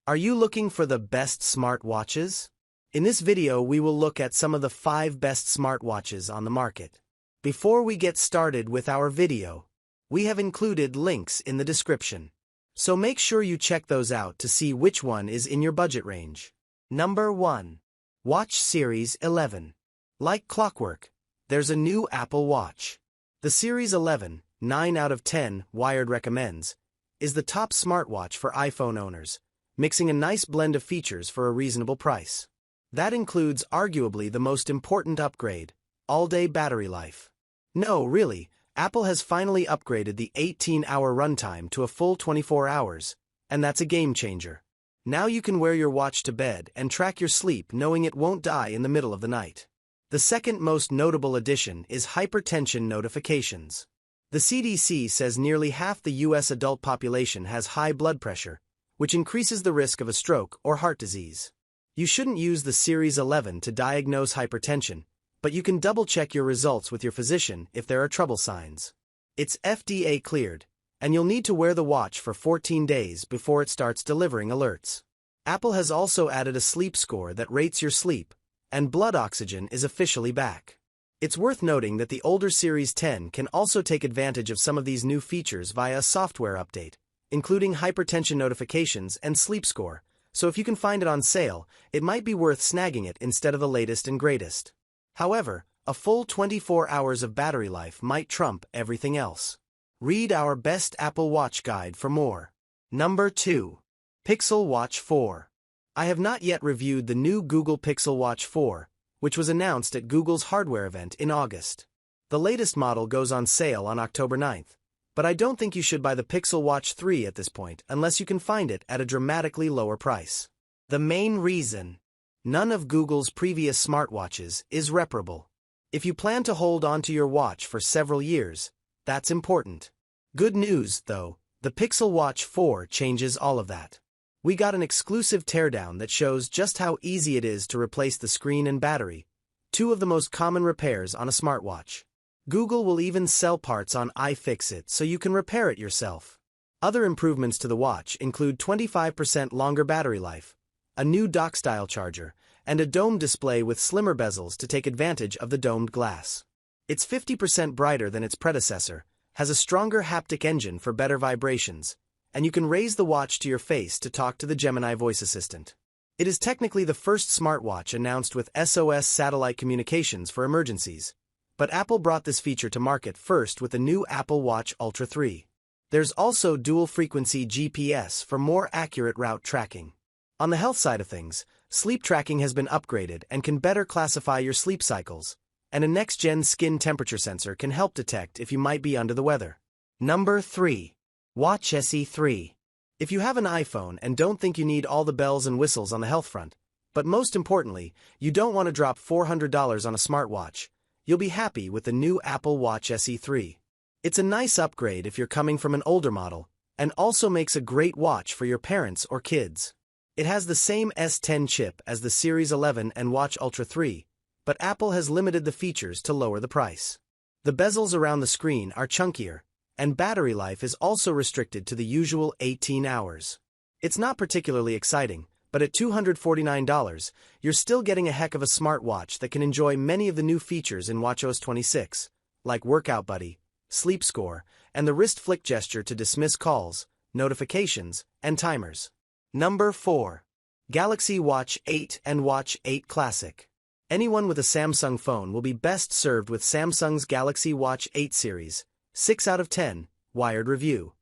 Are you looking for the best smartwatches? In this video, we will look at some of the 5 best smartwatches on the market. Before we get started with our video, we have included links in the description. So make sure you check those out to see which one is in your budget range. Number 1. Watch Series 11. Like clockwork, there's a new Apple Watch. The Series 11, 9 out of 10, Wired recommends, is the top smartwatch for iPhone owners, mixing a nice blend of features for a reasonable price. That includes arguably the most important upgrade, all-day battery life. No, really, Apple has finally upgraded the 18-hour runtime to a full 24 hours, and that's a game changer. Now you can wear your watch to bed and track your sleep knowing it won't die in the middle of the night. The second most notable addition is hypertension notifications. The CDC says nearly half the U.S. adult population has high blood pressure, which increases the risk of a stroke or heart disease. You shouldn't use the Series 11 to diagnose hypertension, but you can double-check your results with your physician if there are trouble signs. It's FDA cleared, and you'll need to wear the watch for 14 days before it starts delivering alerts. Apple has also added a sleep score that rates your sleep, and blood oxygen is officially back. It's worth noting that the older Series 10 can also take advantage of some of these new features via a software update, including hypertension notifications and sleep score, so if you can find it on sale, it might be worth snagging it instead of the latest and greatest. However, a full 24 hours of battery life might trump everything else. Read our best Apple Watch guide for more. Number 2. Pixel Watch 4. I have not yet reviewed the new Google Pixel Watch 4, which was announced at Google's hardware event in August. The latest model goes on sale on October 9th. But I don't think you should buy the Pixel Watch 3 at this point unless you can find it at a dramatically lower price. The main reason: none of Google's previous smartwatches is reparable. If you plan to hold onto your watch for several years, that's important. Good news, though, the Pixel Watch 4 changes all of that. We got an exclusive teardown that shows just how easy it is to replace the screen and battery, 2 of the most common repairs on a smartwatch. Google will even sell parts on iFixit so you can repair it yourself. Other improvements to the watch include 25% longer battery life, a new dock-style charger, and a dome display with slimmer bezels to take advantage of the domed glass. It's 50% brighter than its predecessor, has a stronger haptic engine for better vibrations, and you can raise the watch to your face to talk to the Gemini voice assistant. It is technically the first smartwatch announced with SOS satellite communications for emergencies. But Apple brought this feature to market first with the new Apple Watch Ultra 3. There's also dual-frequency GPS for more accurate route tracking. On the health side of things, sleep tracking has been upgraded and can better classify your sleep cycles, and a next-gen skin temperature sensor can help detect if you might be under the weather. Number 3. Watch SE3. If you have an iPhone and don't think you need all the bells and whistles on the health front, but most importantly, you don't want to drop $400 on a smartwatch, you'll be happy with the new Apple Watch SE3. It's a nice upgrade if you're coming from an older model, and also makes a great watch for your parents or kids. It has the same S10 chip as the Series 11 and Watch Ultra 3, but Apple has limited the features to lower the price. The bezels around the screen are chunkier, and battery life is also restricted to the usual 18 hours. It's not particularly exciting, but at $249, you're still getting a heck of a smartwatch that can enjoy many of the new features in watchOS 26, like Workout Buddy, Sleep Score, and the wrist flick gesture to dismiss calls, notifications, and timers. Number 4. Galaxy Watch 8 and Watch 8 Classic. Anyone with a Samsung phone will be best served with Samsung's Galaxy Watch 8 series, 6 out of 10, Wired review.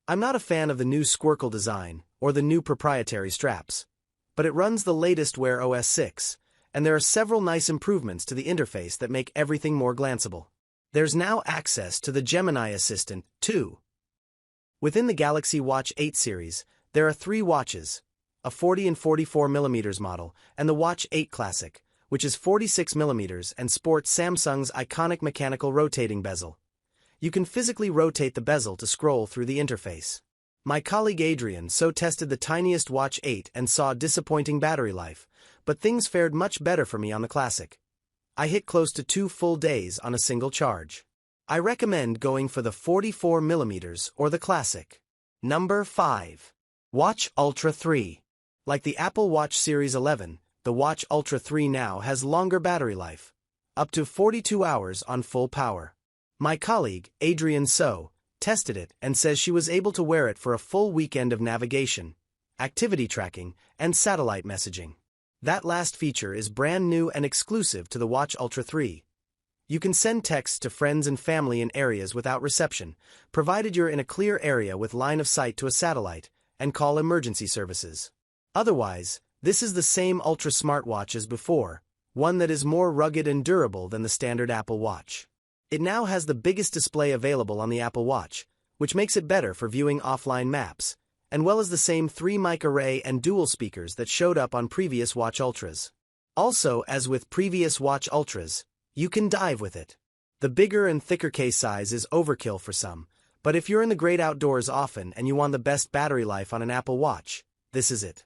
I'm not a fan of the new Squircle design, or the new proprietary straps. But it runs the latest Wear OS 6, and there are several nice improvements to the interface that make everything more glanceable. There's now access to the Gemini Assistant, too. Within the Galaxy Watch 8 series, there are 3 watches, a 40 and 44mm model, and the Watch 8 Classic, which is 46mm and sports Samsung's iconic mechanical rotating bezel. You can physically rotate the bezel to scroll through the interface. My colleague Adrian tested the tiniest Watch 8 and saw disappointing battery life, but things fared much better for me on the Classic. I hit close to 2 full days on a single charge. I recommend going for the 44mm or the Classic. Number 5. Watch Ultra 3. Like the Apple Watch Series 11, the Watch Ultra 3 now has longer battery life, up to 42 hours on full power. My colleague, Adrienne So, tested it and says she was able to wear it for a full weekend of navigation, activity tracking, and satellite messaging. That last feature is brand new and exclusive to the Watch Ultra 3. You can send texts to friends and family in areas without reception, provided you're in a clear area with line of sight to a satellite, and call emergency services. Otherwise, this is the same ultra smartwatch as before, one that is more rugged and durable than the standard Apple Watch. It now has the biggest display available on the Apple Watch, which makes it better for viewing offline maps, as well as the same 3-mic array and dual speakers that showed up on previous Watch Ultras. Also, as with previous Watch Ultras, you can dive with it. The bigger and thicker case size is overkill for some, but if you're in the great outdoors often and you want the best battery life on an Apple Watch, this is it.